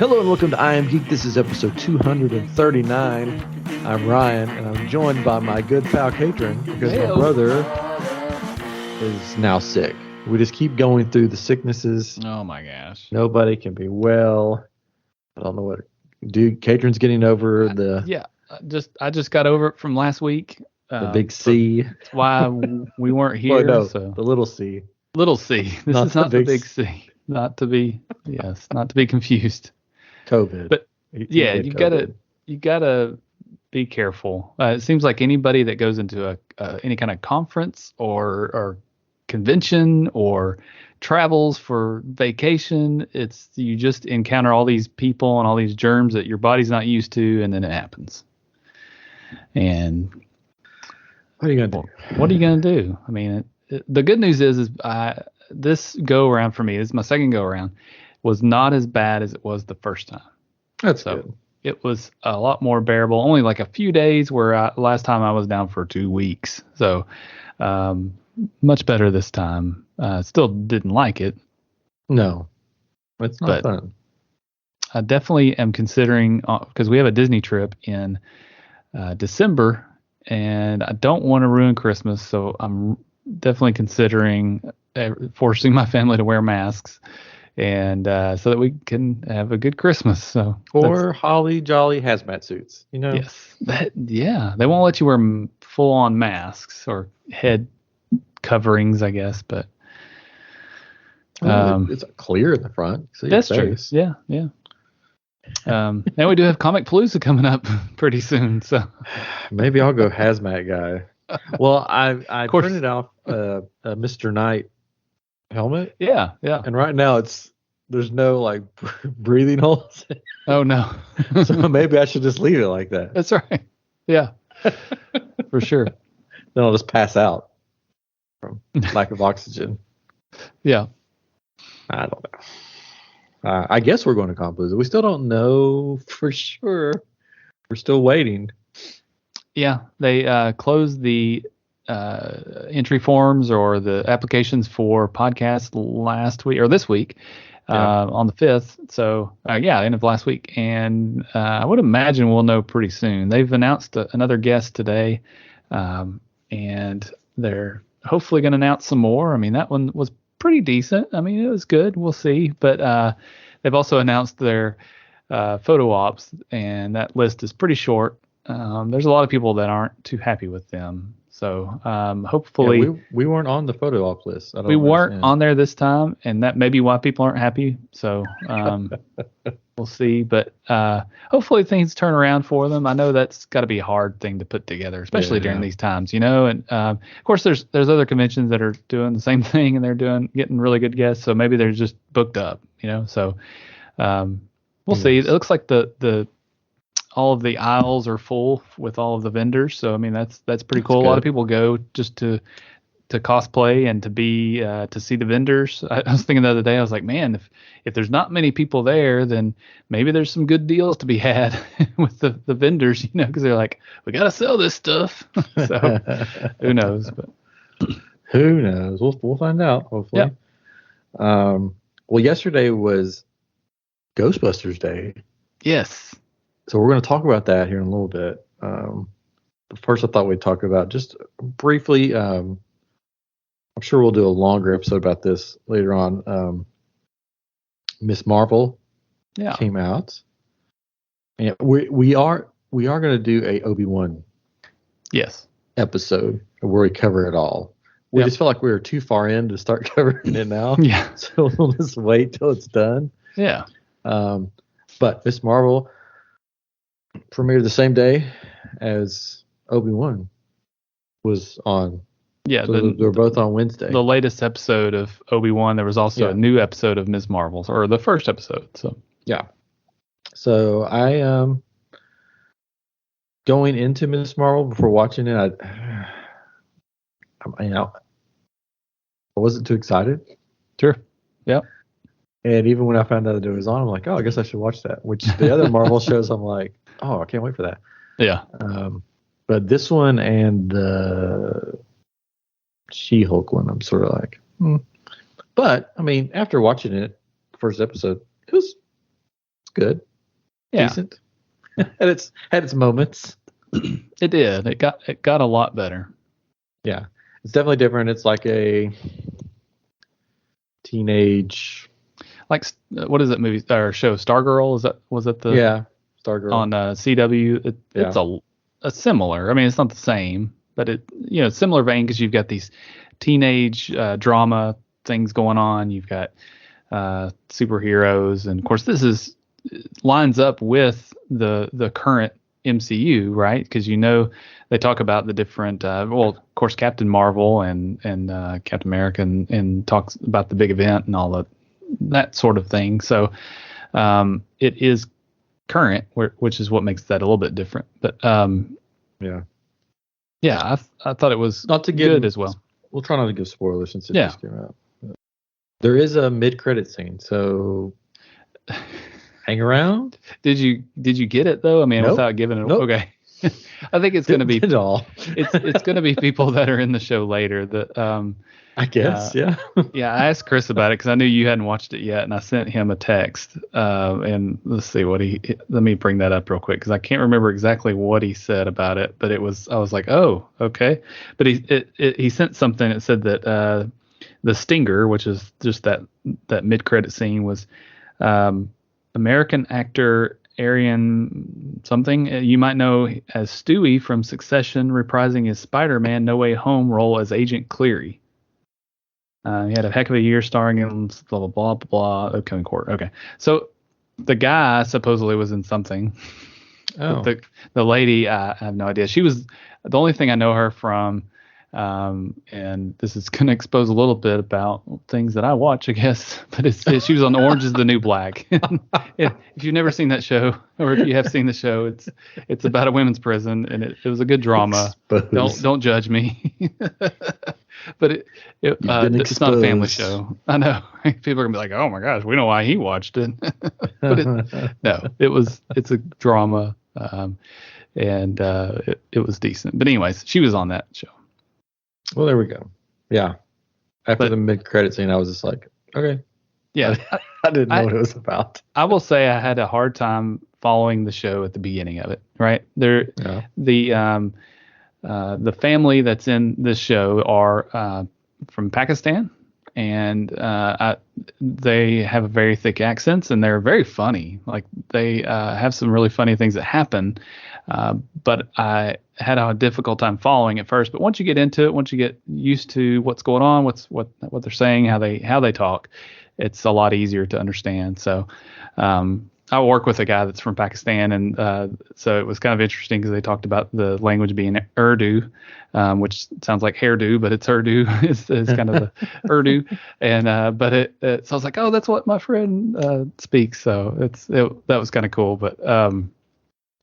Hello and welcome to I Am Geek. This is episode 239. I'm Ryan, and I'm joined by my good pal Catron because my brother is now sick. We just keep going through the sicknesses. Oh my gosh! Nobody can be well. I don't know what. Dude, Catron's getting over I just got over it from last week. The big C. That's why we weren't here. Well, no, so. the little C. Little C. This is not the big C. Not to be confused. COVID. But yeah, you gotta be careful. It seems like anybody that goes into any kind of conference or convention or travels for vacation, you just encounter all these people and all these germs that your body's not used to, and then it happens. And what are you gonna do? What are you gonna do? I mean, the good news is this go around for me, this is my second go around, was not as bad as it was the first time. That's good. It was a lot more bearable. Only like a few days, where last time I was down for 2 weeks. So much better this time. Still didn't like it. No, it's not fun. I definitely am considering, because we have a Disney trip in December, and I don't want to ruin Christmas, so I'm definitely considering forcing my family to wear masks, and so that we can have a good Christmas. So or holly jolly hazmat suits, Yes, they won't let you wear full on masks or head coverings, I guess, but it's clear in the front. So that's true. Yeah. And we do have Comic Palooza coming up pretty soon, so maybe I'll go hazmat guy. Well, I printed off a Mr. Knight helmet. Yeah. And right now there's no like breathing holes. Oh no. So maybe I should just leave it like that. That's right. Yeah. For sure. Then I'll just pass out from lack of oxygen. Yeah. I don't know. I guess we're going to Compalooza. We still don't know for sure. We're still waiting. Yeah, they closed the entry forms or the applications for podcasts last week or this week on the 5th. So, end of last week. And I would imagine we'll know pretty soon. They've announced another guest today, and they're hopefully going to announce some more. I mean, that one was pretty decent. I mean, it was good. We'll see. But they've also announced their photo ops, and that list is pretty short. There's a lot of people that aren't too happy with them. So hopefully we weren't on the photo op list. We weren't on there this time, and that may be why people aren't happy. So we'll see. But hopefully things turn around for them. I know that's got to be a hard thing to put together, especially during these times, And of course, there's other conventions that are doing the same thing, and they're getting really good guests. So maybe they're just booked up, So we'll see. It looks like the all of the aisles are full with all of the vendors. So, I mean, that's pretty cool. Good. A lot of people go just to cosplay and to see the vendors. I was thinking the other day, I was like, man, if there's not many people there, then maybe there's some good deals to be had with the vendors, because they're like, we got to sell this stuff. So who knows? But who knows? We'll find out, hopefully. Yeah. Well, yesterday was Ghostbusters Day. Yes. So we're going to talk about that here in a little bit. But first, I thought we'd talk about just briefly. I'm sure we'll do a longer episode about this later on. Miss Marvel came out, and we are going to do a Obi-Wan episode where we cover it all. We just felt like we were too far in to start covering it now. Yeah, so we'll just wait till it's done. Yeah. But Miss Marvel premiered the same day as Obi-Wan was on. Yeah, so they were both on Wednesday. The latest episode of Obi-Wan, there was also a new episode of Ms. Marvel, or the first episode. So So I going into Ms. Marvel before watching it, I wasn't too excited. Sure. Yeah. And even when I found out that it was on, I'm like, oh, I guess I should watch that. Which the other Marvel shows, I'm like, oh, I can't wait for that. Yeah. But this one and the She-Hulk one, I'm sort of like, But I mean, after watching it, first episode, it good, Yeah, decent. had its moments. it did. It got a lot better. Yeah, it's definitely different. It's like a teenage. Like, what is that movie or show? Stargirl? Was it the Stargirl on CW? It's a similar. I mean, it's not the same, but similar vein because you've got these teenage drama things going on. You've got superheroes, and of course, this lines up with the current MCU, right? Because they talk about the different. Of course, Captain Marvel and Captain America, and talks about the big event and all that sort of thing. So it is current, which is what makes that a little bit different. But I thought it was not to good as well. We'll try not to give spoilers since it just came out. There is a mid-credit scene, so hang around. Did you get it though? I mean, nope. Without giving it. Nope. Okay. I think it's going to be it all. it's going to be people that are in the show later that I guess, yeah. Yeah, I asked Chris about it because I knew you hadn't watched it yet, and I sent him a text. And let's see let me bring that up real quick because I can't remember exactly what he said about it, but I was like, oh, okay. But he sent something that said that the stinger, which is just that mid-credit scene, was American actor Arian something you might know as Stewie from Succession, reprising his Spider-Man No Way Home role as Agent Cleary. He had a heck of a year starring in blah, blah, blah, blah, blah, upcoming court. Okay. So the guy supposedly was in something. Oh. The lady, I have no idea. She was the only thing I know her from. And this is going to expose a little bit about things that I watch, I guess. But she was on Orange is the New Black. If you've never seen that show, or if you have seen the show, it's about a women's prison, and it was a good drama. Don't judge me. But it's not a family show. I know people are gonna be like, "Oh my gosh, we know why he watched it." But it's a drama, and it was decent. But anyways, she was on that show. Well, there we go. Yeah. After the mid-credit scene, I was just like, okay. Yeah. I didn't know what it was about. I will say I had a hard time following the show at the beginning of it, right? The family that's in this show are from Pakistan, and they have very thick accents, and they're very funny. Like, they have some really funny things that happen, but I had a difficult time following at first. But once you get into it, once you get used to what's going on, what they're saying, how they talk, it's a lot easier to understand. So I work with a guy that's from Pakistan, and so it was kind of interesting because they talked about the language being Urdu, which sounds like hairdo, but it's Urdu. it's kind of the Urdu, and so I was like, oh, that's what my friend speaks. So that was kind of cool, but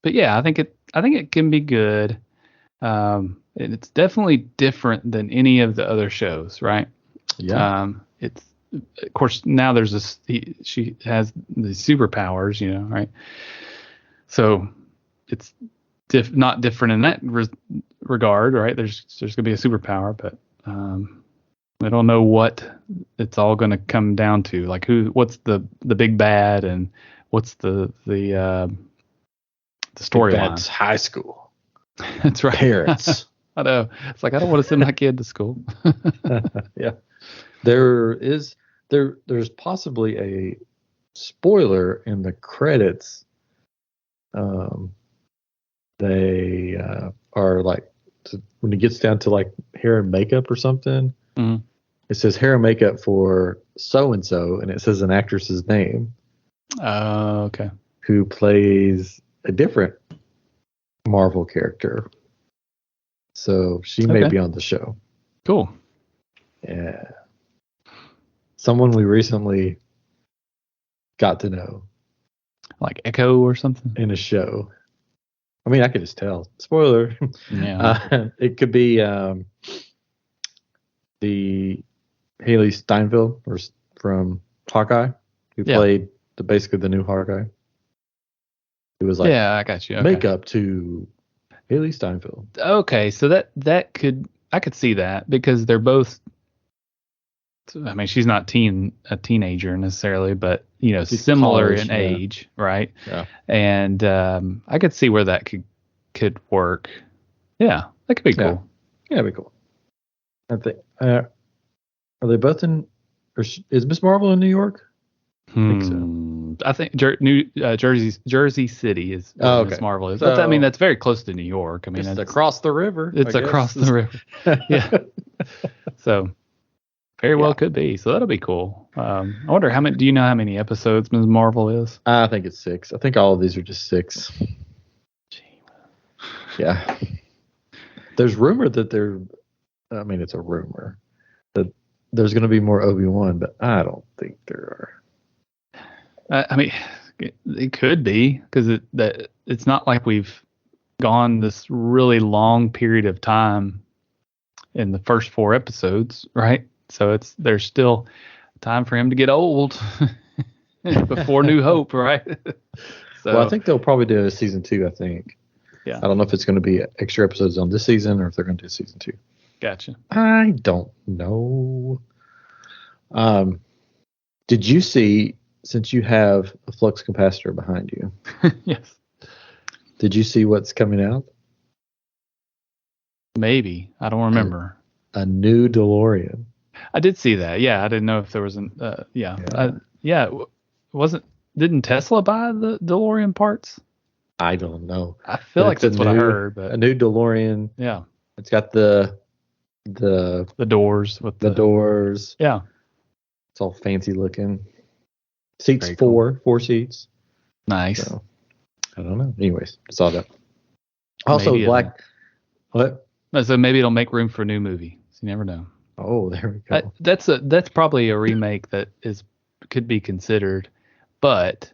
yeah, I think it can be good. And it's definitely different than any of the other shows, right? Yeah. It's, of course, now there's this. She has these superpowers, right? So it's not different in that regard, right? There's gonna be a superpower, but I don't know what it's all gonna come down to. Like what's the big bad, and what's the storyline? That's high school. That's right. Parents. I know. It's like, I don't want to send my kid to school. Yeah. There's possibly a spoiler in the credits. They are like, when it gets down to like hair and makeup or something, it says hair and makeup for so-and-so, and it says an actress's name. Okay. Who plays a different Marvel character. So she may be on the show. Cool. Yeah. Someone we recently got to know. Like Echo or something? In a show. I mean, I could just tell. Spoiler. Yeah. It could be the Haley Steinfeld from Hawkeye, who played basically the new Hawkeye. It was like, yeah, I got you. Okay. Makeup to Haley Steinfeld. Okay, so I could see that because they're both I mean, she's not a teenager necessarily, but She's similar college, in yeah. age, right? Yeah. And I could see where that could work. Yeah, that could be Yeah. cool. Yeah, it'd be cool. I think. Are they both in? Or is Miss Marvel in New York? I think so. I think Jersey City is where Oh, Miss okay. Marvel is. So- I mean, that's very close to New York. I mean, Just it's across the river. It's I guess. across the river. Yeah. So very well could be. So that'll be cool. I wonder how many. Do you know how many episodes Ms. Marvel is? I think it's 6. I think all of these are just 6. Yeah. There's rumor that there. I mean, it's a rumor that there's going to be more Obi-Wan, but I don't think there are. I mean, it could be because it's not like we've gone this really long period of time in the first 4 episodes, right? So there's still time for him to get old before New Hope, right? So Well, I think they'll probably do a season 2. I think. Yeah. I don't know if it's going to be extra episodes on this season or if they're going to do season 2. Gotcha. I don't know. Did you see, since you have a flux capacitor behind you? Yes. Did you see what's coming out? Maybe. I don't remember. A new DeLorean. I did see that. Yeah, I didn't know if there was an. Didn't Tesla buy the DeLorean parts? I don't know. I feel like that's what I heard. But a new DeLorean. Yeah, it's got the doors with the doors. Yeah, it's all fancy looking. Seats Very 4 seats. Nice. So, I don't know. Anyways, saw that. Also, Maybe Black. What? So maybe it'll make room for a new movie. So you never know. Oh, there we go. That's probably a remake that could be considered, but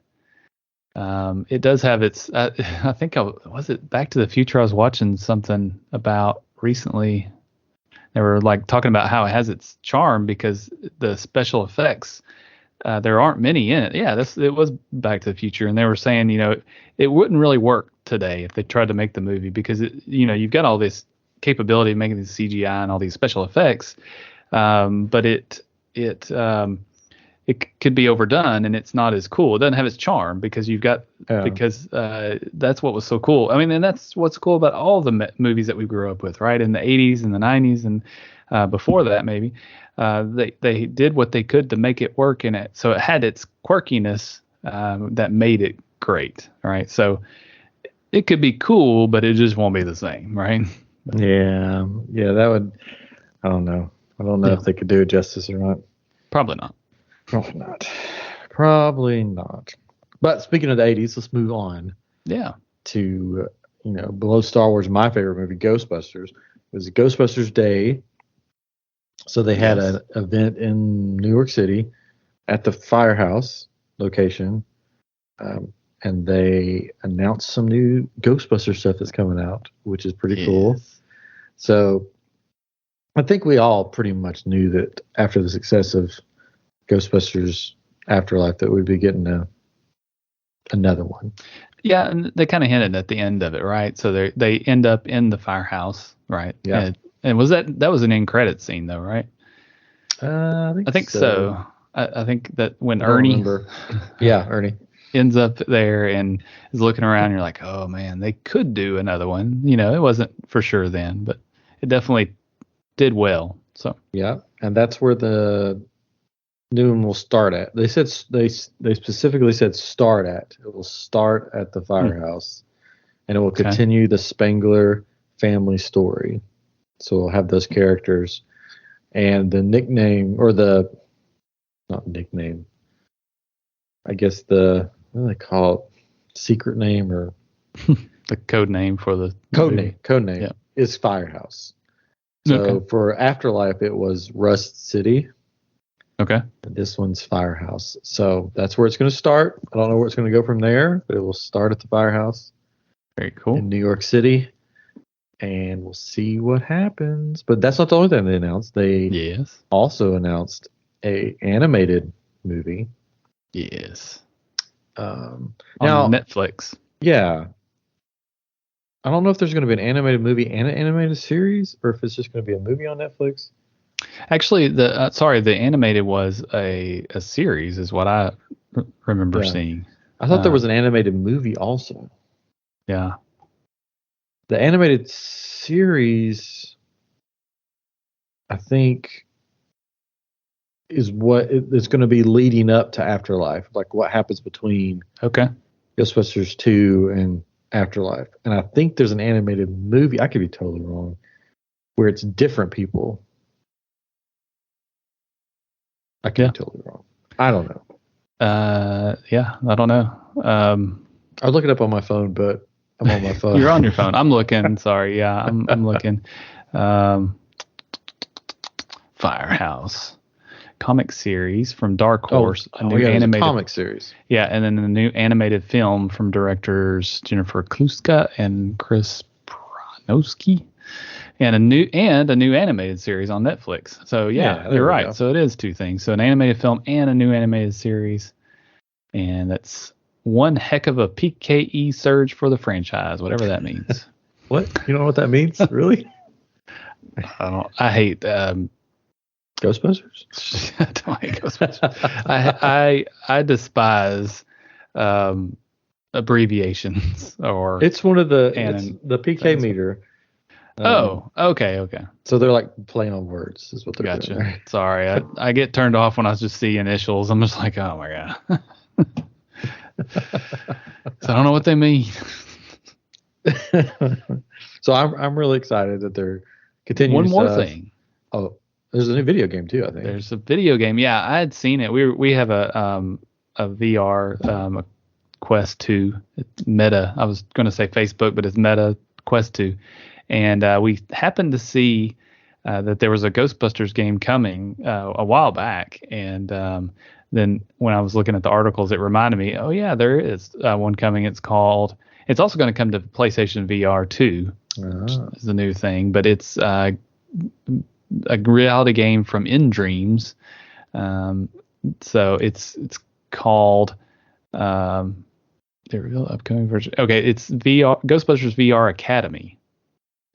it does have its. I think was it Back to the Future. I was watching something about recently. They were like talking about how it has its charm because the special effects. There aren't many in it. Yeah, it was Back to the Future, and they were saying it wouldn't really work today if they tried to make the movie because you've got all this capability of making the CGI and all these special effects, but it could be overdone and it's not as cool. It doesn't have its charm because that's what was so cool. I mean, and that's what's cool about all the movies that we grew up with, right? In the 80s and the 90s and before that maybe, they did what they could to make it work in it. So it had its quirkiness that made it great, right? So it could be cool, but it just won't be the same, right? Yeah, that would. I don't know. If they could do it justice or not. Probably not. Probably not. But speaking of the 80s, let's move on. Yeah. To below Star Wars, my favorite movie, Ghostbusters. It was Ghostbusters Day. So they had an event in New York City at the Firehouse location, and they announced some new Ghostbuster stuff that's coming out, which is pretty cool. So I think we all pretty much knew that after the success of Ghostbusters Afterlife that we'd be getting another one. Yeah, and they kind of hinted at the end of it, right? So they end up in the Firehouse, right? Yeah. And was that was an end credit scene though, right? I think so. I think that when Ernie Ernie ends up there and is looking around, you're like, oh man, they could do another one. It wasn't for sure then, but it definitely did well. So yeah, and that's where the new one will start at. They said they specifically said start at. It will start at the Firehouse, and it will continue the Spangler family story. So we'll have those characters, and the nickname or not nickname. I guess what do they call it? Secret name or the code name for the codename is Firehouse. So for Afterlife, it was Rust City. Okay. And this one's Firehouse. So that's where it's going to start. I don't know where it's going to go from there, but it will start at the Firehouse. Very cool. In New York City. And we'll see what happens. But that's not the only thing they announced. They also announced a animated movie. Yes. On Netflix. Yeah. I don't know if there's going to be an animated movie and an animated series, or if it's just going to be a movie on Netflix. Actually, the animated was a series, is what I remember seeing. I thought there was an animated movie also. Yeah. The animated series, I think, is what it's going to be leading up to Afterlife, like what happens between Ghostbusters 2 and Afterlife. And I think there's an animated movie, I could be totally wrong, where it's different people. I could be totally wrong. I don't know. I don't know. I'll look it up on my phone, but I'm on my phone. You're on your phone. I'm looking. Sorry. Yeah, I'm looking. Firehouse comic series from Dark Horse. A new animated comic series. Yeah, and then the new animated film from directors Jennifer Kluska and Chris Pronowski, and a new animated series on Netflix. So you're right. Go. So it is two things. So an animated film and a new animated series, and that's one heck of a PKE surge for the franchise, whatever that means. What? You don't know what that means? Really? I hate Ghostbusters. I don't hate Ghostbusters. I despise abbreviations or. It's one of the PK meter. Okay. So they're like playing on words, is what they're gotcha. doing. Sorry, I get turned off when I just see initials. I'm just like, oh my god. So I don't know what they mean. So I'm really excited that they're continuing. One more thing. Oh, there's a new video game too, I think. There's a video game. Yeah, I had seen it. We have a VR a Quest 2. It's Meta. I was going to say Facebook, but it's Meta Quest 2. And we happened to see that there was a Ghostbusters game coming a while back. And then when I was looking at the articles, it reminded me, oh, yeah, there is one coming. It's also going to come to PlayStation VR 2, which is the new thing. But it's a reality game from In Dreams. So it's called, there we go, upcoming version. Okay, it's Ghostbusters VR Academy.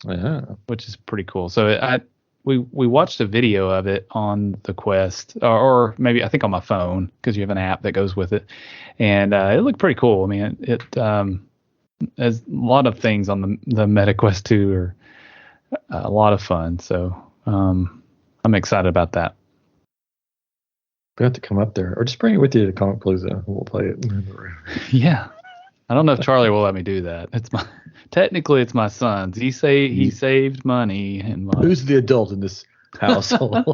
Yeah. Which is pretty cool. So we watched a video of it on the Quest, or maybe I think on my phone, because you have an app that goes with it, and it looked pretty cool. I mean, it has a lot of things on the Meta Quest 2 are a lot of fun. So I'm excited about that. We have to come up there, or just bring it with you to Comic Palooza. We'll play it. Yeah. I don't know if Charlie will let me do that. Technically it's my son's. He saved money and money. Who's the adult in this household?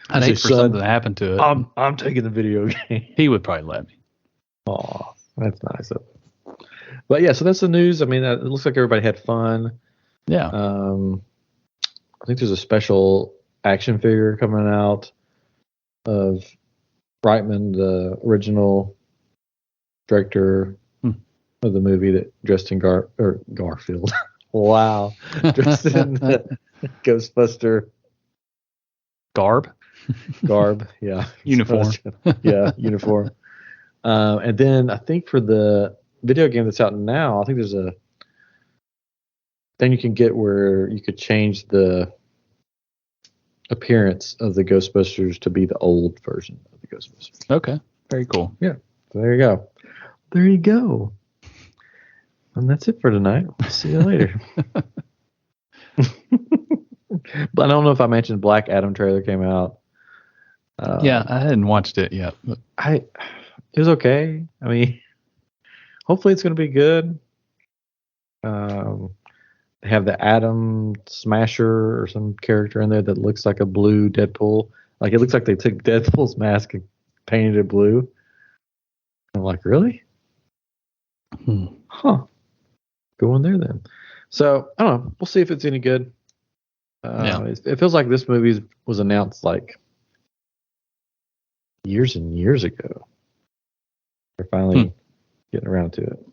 I'd hate for something to happen to it. I'm taking the video game. He would probably let me. Oh, that's nice of him. But yeah, so that's the news. I mean, it looks like everybody had fun. Yeah. I think there's a special action figure coming out of Reitman, the original director of the movie that dressed in Garfield. Wow. Dressed in the Ghostbuster garb, yeah. Uniform. Yeah, uniform. And then I think for the video game that's out now, I think there's a thing you can get where you could change the appearance of the Ghostbusters to be the old version of the Ghostbusters. Okay. Very cool. Yeah. So there you go. And that's it for tonight. We'll see you later. But I don't know if I mentioned Black Adam trailer came out. Yeah, I hadn't watched it yet. But it was okay. I mean, hopefully it's going to be good. They have the Atom Smasher or some character in there that looks like a blue Deadpool. Like it looks like they took Deadpool's mask and painted it blue. I'm like, really? Huh. Go in there then. So I don't know. We'll see if it's any good. It feels like this movie was announced like years and years ago. They're finally getting around to it.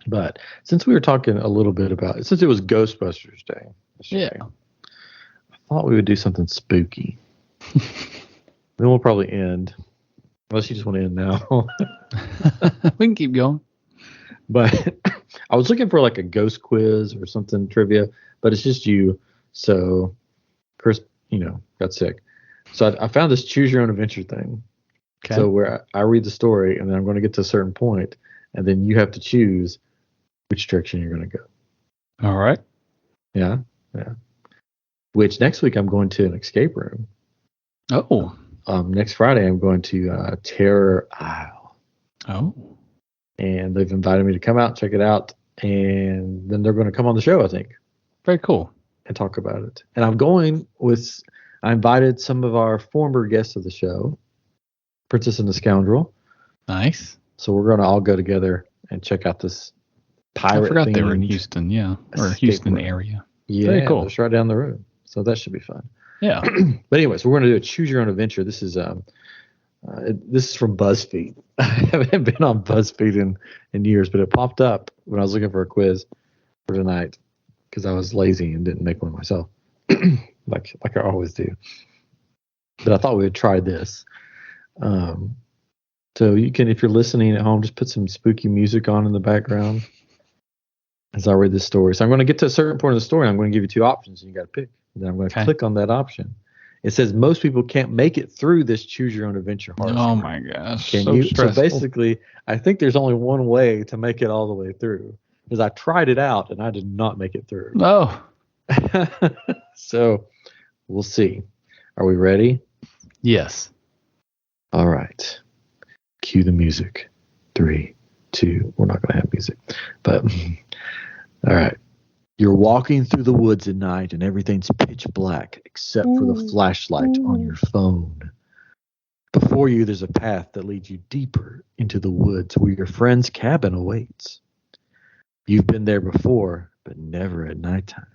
But since we were talking a little bit about it, since it was Ghostbusters Day yesterday, I thought we would do something spooky. Then we'll probably end. Unless you just want to end now. We can keep going. But I was looking for like a ghost quiz or something trivia, but it's just you. So Chris, got sick. So I found this choose your own adventure thing. Okay. So where I read the story and then I'm going to get to a certain point, and then you have to choose which direction you're going to go. All right. Yeah. Which next week I'm going to an escape room. Oh. Next Friday I'm going to Terror Isle. Oh. And they've invited me to come out and check it out, and then they're going to come on the show, I think. Very cool. And talk about it. And I invited some of our former guests of the show, Princess and the Scoundrel. Nice. So we're going to all go together and check out this pirate. I forgot they were in Houston, yeah, or Houston area. Yeah, very cool. It's right down the road. So that should be fun. Yeah. But anyway, so we're going to do a choose your own adventure. This is from Buzzfeed. I haven't been on Buzzfeed in years, but it popped up when I was looking for a quiz for tonight because I was lazy and didn't make one myself, like I always do. But I thought we would try this. So you can, if you're listening at home, just put some spooky music on in the background as I read this story. So I'm going to get to a certain point of the story, and I'm going to give you two options, and you got to pick. And then I'm going to click on that option. It says most people can't make it through this choose your own adventure hard. Oh my gosh. Can you? So basically, I think there's only one way to make it all the way through. Because I tried it out and I did not make it through. No. So we'll see. Are we ready? Yes. All right. Cue the music. 3, 2. We're not going to have music. But all right. You're walking through the woods at night and everything's pitch black except for the flashlight on your phone. Before you, there's a path that leads you deeper into the woods where your friend's cabin awaits. You've been there before, but never at nighttime.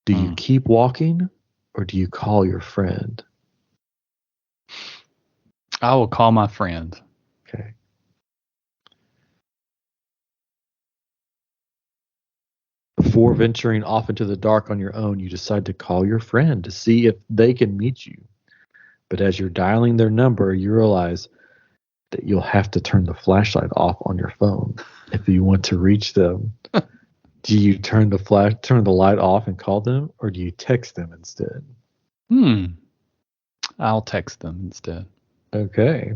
Do you keep walking or do you call your friend? I will call my friend. Okay. Before venturing off into the dark on your own, you decide to call your friend to see if they can meet you. But as you're dialing their number, you realize that you'll have to turn the flashlight off on your phone if you want to reach them. Do you turn the light off and call them, or do you text them instead? I'll text them instead. Okay.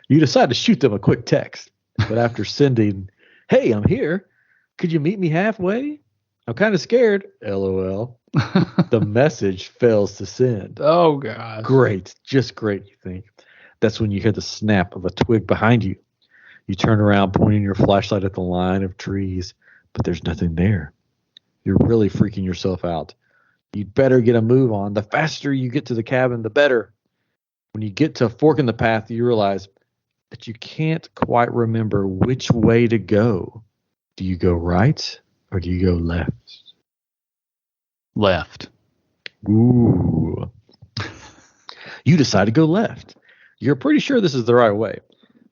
You decide to shoot them a quick text, but after sending, "Hey, I'm here. Could you meet me halfway? I'm kind of scared. LOL." The message fails to send. Oh, God. Great. Just great, you think. That's when you hear the snap of a twig behind you. You turn around, pointing your flashlight at the line of trees, but there's nothing there. You're really freaking yourself out. You'd better get a move on. The faster you get to the cabin, the better. When you get to a fork in the path, you realize that you can't quite remember which way to go. Do you go right or do you go left? Left. Ooh. You decide to go left. You're pretty sure this is the right way.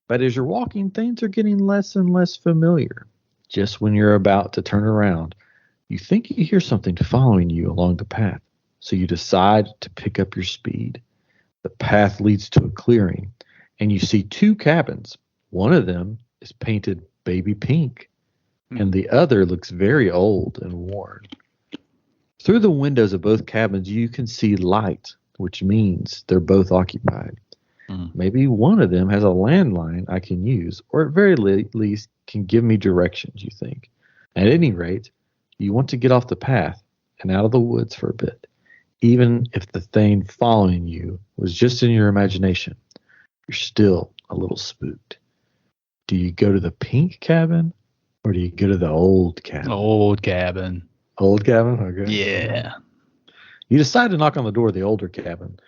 But as you're walking, things are getting less and less familiar. Just when you're about to turn around, you think you hear something following you along the path. So you decide to pick up your speed. The path leads to a clearing, and you see two cabins. One of them is painted baby pink, and the other looks very old and worn. Through the windows of both cabins, you can see light, which means they're both occupied. Maybe one of them has a landline I can use, or at very least can give me directions, you think. At any rate, you want to get off the path and out of the woods for a bit, even if the thing following you was just in your imagination. You're still a little spooked. Do you go to the pink cabin, or do you go to the old cabin? Old cabin. Old cabin? Okay. Yeah. You decide to knock on the door of the older cabin.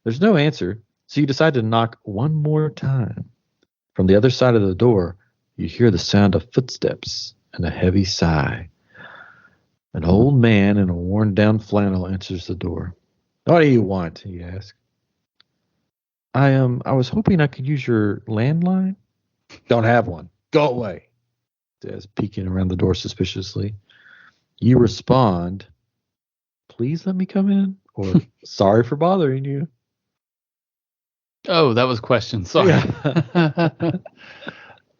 There's no answer, so you decide to knock one more time. From the other side of the door, you hear the sound of footsteps and a heavy sigh. An old man in a worn-down flannel answers the door. "What do you want?" he asks. I was hoping I could use your landline." "Don't have one. Go away," says, peeking around the door suspiciously. You respond, "Please let me come in," or "Sorry for bothering you." Oh, that was a question. Sorry. Yeah.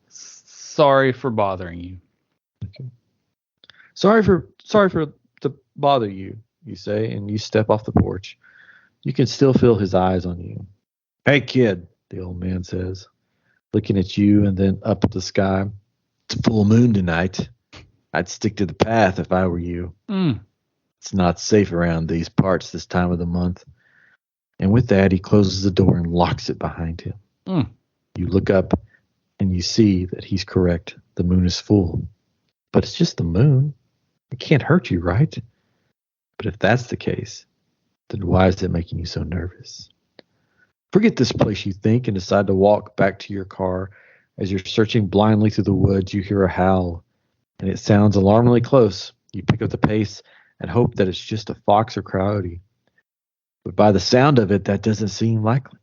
Sorry for bothering you. Okay. Sorry to bother you. you say, and you step off the porch. You can still feel his eyes on you. Hey, kid, the old man says, looking at you and then up at the sky. It's a full moon tonight. I'd stick to the path if I were you. It's not safe around these parts this time of the month. And with that, he closes the door and locks it behind him. You look up and you see that he's correct. The moon is full. But it's just the moon. It can't hurt you, right? But if that's the case, then why is it making you so nervous? Forget this place, you think, and decide to walk back to your car. As you're searching blindly through the woods, you hear a howl, and it sounds alarmingly close. You pick up the pace and hope that it's just a fox or coyote. But by the sound of it, that doesn't seem likely.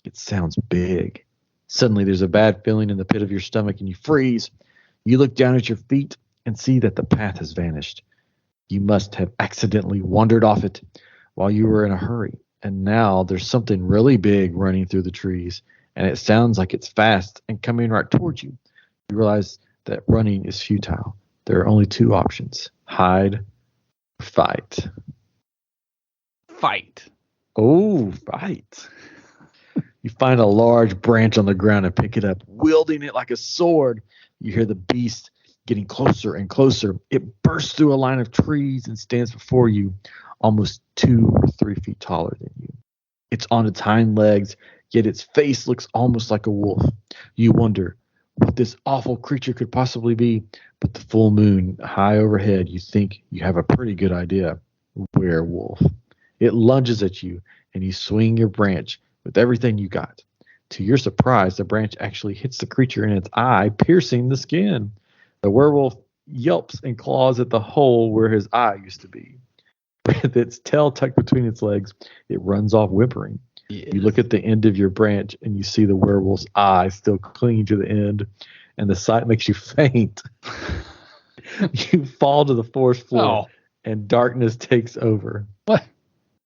It sounds big. Suddenly, there's a bad feeling in the pit of your stomach, and you freeze. You look down at your feet and see that the path has vanished. You must have accidentally wandered off it while you were in a hurry. And now there's something really big running through the trees, and it sounds like it's fast and coming right towards you. You realize that running is futile. There are only two options: hide or fight. Fight. Oh, fight. You find a large branch on the ground and pick it up, wielding it like a sword. You hear the beast getting closer and closer. It bursts through a line of trees and stands before you, almost 2 or 3 feet taller than you. It's on its hind legs, yet its face looks almost like a wolf. You wonder what this awful creature could possibly be, but the full moon high overhead, you think you have a pretty good idea. Werewolf. It lunges at you, and you swing your branch with everything you got. To your surprise, the branch actually hits the creature in its eye, piercing the skin. The werewolf yelps and claws at the hole where his eye used to be. With its tail tucked between its legs, it runs off whimpering. Yes. You look at the end of your branch, and you see the werewolf's eye still clinging to the end, and the sight makes you faint. You fall to the forest floor, and darkness takes over. What?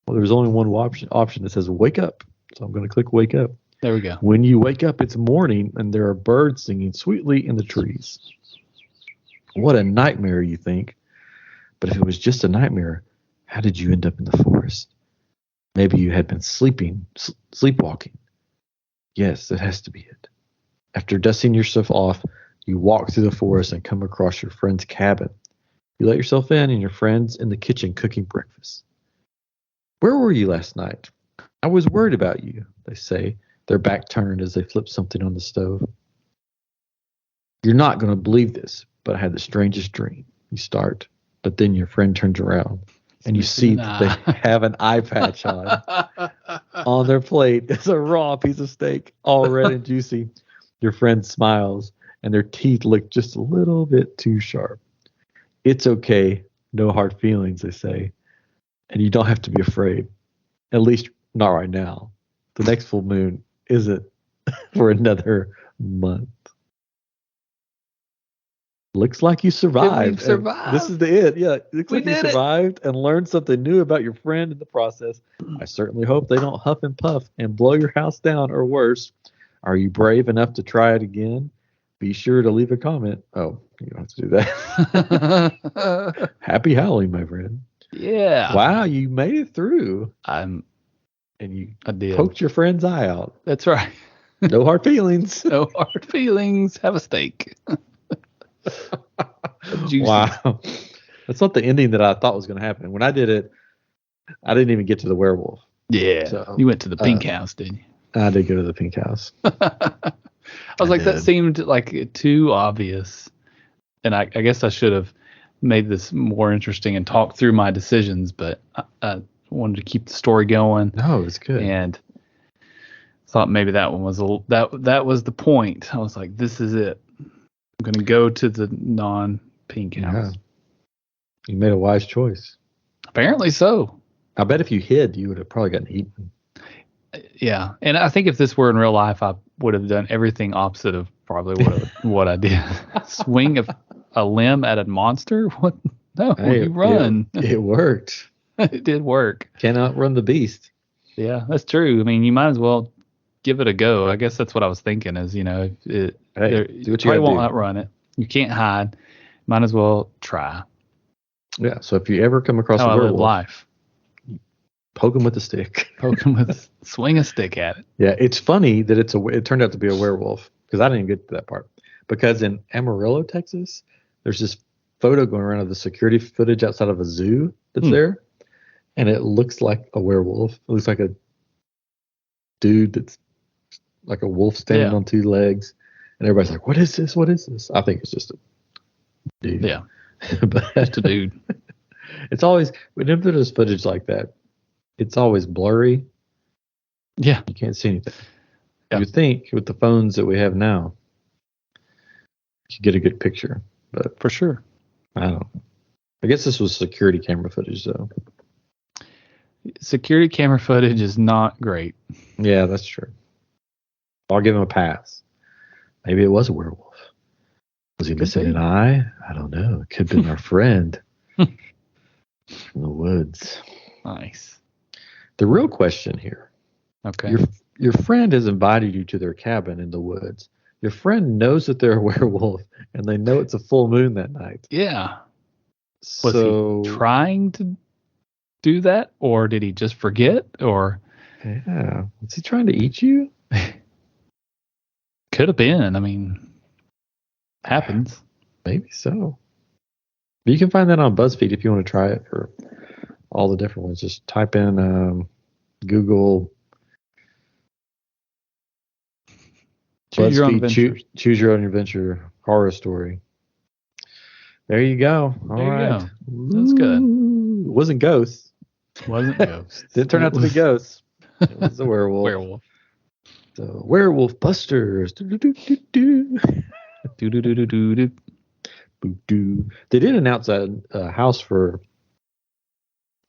Well, there's only one option that says wake up. So I'm going to click wake up. There we go. When you wake up, it's morning, and there are birds singing sweetly in the trees. What a nightmare, you think. But if it was just a nightmare, how did you end up in the forest? Maybe you had been sleepwalking. Yes, that has to be it. After dusting yourself off, you walk through the forest and come across your friend's cabin. You let yourself in, and your friend's in the kitchen cooking breakfast. Where were you last night? I was worried about you, they say, their back turned as they flip something on the stove. You're not going to believe this, but I had the strangest dream. You start, but then your friend turns around, and you see that they have an eye patch on. On their plate is a raw piece of steak, all red and juicy. Your friend smiles, and their teeth look just a little bit too sharp. It's okay, no hard feelings, they say, and you don't have to be afraid, at least not right now. The next full moon isn't for another month. Looks like you survived. This is the end. Yeah, looks like you survived and learned something new about your friend in the process. I certainly hope they don't huff and puff and blow your house down or worse. Are you brave enough to try it again? Be sure to leave a comment. Oh, you don't have to do that. Happy howling, my friend. Yeah. Wow, you made it through. I did. Poked your friend's eye out. That's right. No hard feelings. No hard feelings. Have a steak. Wow. That's not the ending that I thought was going to happen. When I did it, I didn't even get to the werewolf. Yeah. So, you went to the pink house, didn't you? I did go to the pink house. I was like, that seemed like too obvious. And I guess I should have made this more interesting and talked through my decisions, but I wanted to keep the story going. No, it was good. And thought maybe that one was that was the point. I was like, this is it. I'm going to go to the non-pink house. Yeah. You made a wise choice. Apparently so. I bet if you hid, you would have probably gotten eaten. Yeah. And I think if this were in real life, I would have done everything opposite of probably what I did. Swing a limb at a monster? What? No, you run. It worked. It did work. Cannot run the beast. Yeah, that's true. I mean, you might as well give it a go. I guess that's what I was thinking is, do what you probably won't outrun it. You can't hide. Might as well try. Yeah. So if you ever come across a werewolf, live life, Poke him with a stick. Swing a stick at it. Yeah, it's funny that it turned out to be a werewolf because I didn't get to that part. Because in Amarillo, Texas, there's this photo going around of the security footage outside of a zoo that's there, and it looks like a werewolf. It looks like a dude that's like a wolf standing on two legs, and everybody's like, "What is this? What is this?" I think it's just a dude. Yeah, but just a dude. It's always whenever there's footage like that, it's always blurry. Yeah, you can't see anything. Yeah. You would think with the phones that we have now, you get a good picture, but for sure. I don't know. I guess this was security camera footage, though. Security camera footage is not great. Yeah, that's true. I'll give him a pass. Maybe it was a werewolf. Was he missing an eye? I don't know. It could have been our friend from the woods. Nice. The real question here. Okay. Your friend has invited you to their cabin in the woods. Your friend knows that they're a werewolf, and they know it's a full moon that night. Yeah. Was he trying to do that, or did he just forget? Or was he trying to eat you? Could have been. I mean, happens. Maybe so. But you can find that on Buzzfeed if you want to try it for all the different ones. Just type in Google Choose your own adventure. Choose your own adventure horror story. There you go. All right. Go. That's good. It wasn't ghosts. Wasn't ghosts. Didn't turn out to be ghosts. It was a werewolf. Werewolf. So werewolf busters. They did announce a house for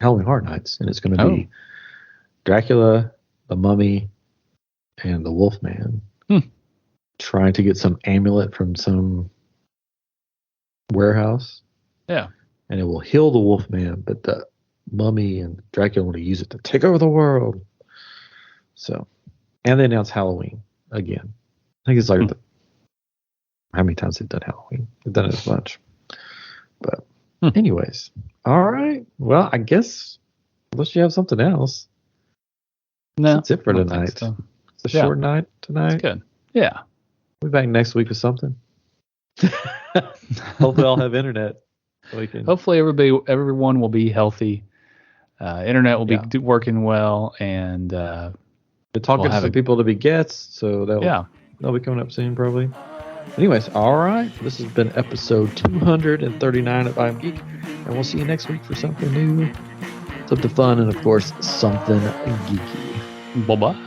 Halloween Horror Nights, and it's going to be Dracula, the Mummy, and the Wolfman trying to get some amulet from some warehouse. Yeah. And it will heal the Wolfman, but the Mummy and Dracula want to use it to take over the world. So, and they announced Halloween again. I think it's like how many times they've done Halloween? They've done it as much. But anyways, all right. Well, I guess unless you have something else, that's it for tonight. So. It's a short night tonight. That's good. Yeah. We'll be back next week with something. Hopefully, I'll have internet. So hopefully, everyone will be healthy. Internet will be working well, and we're talking to some people to be guests, so they'll be coming up soon, probably. Anyways, all right. This has been episode 239 of I'm Geek, and we'll see you next week for something new, something fun, and of course, something geeky. Bye-bye.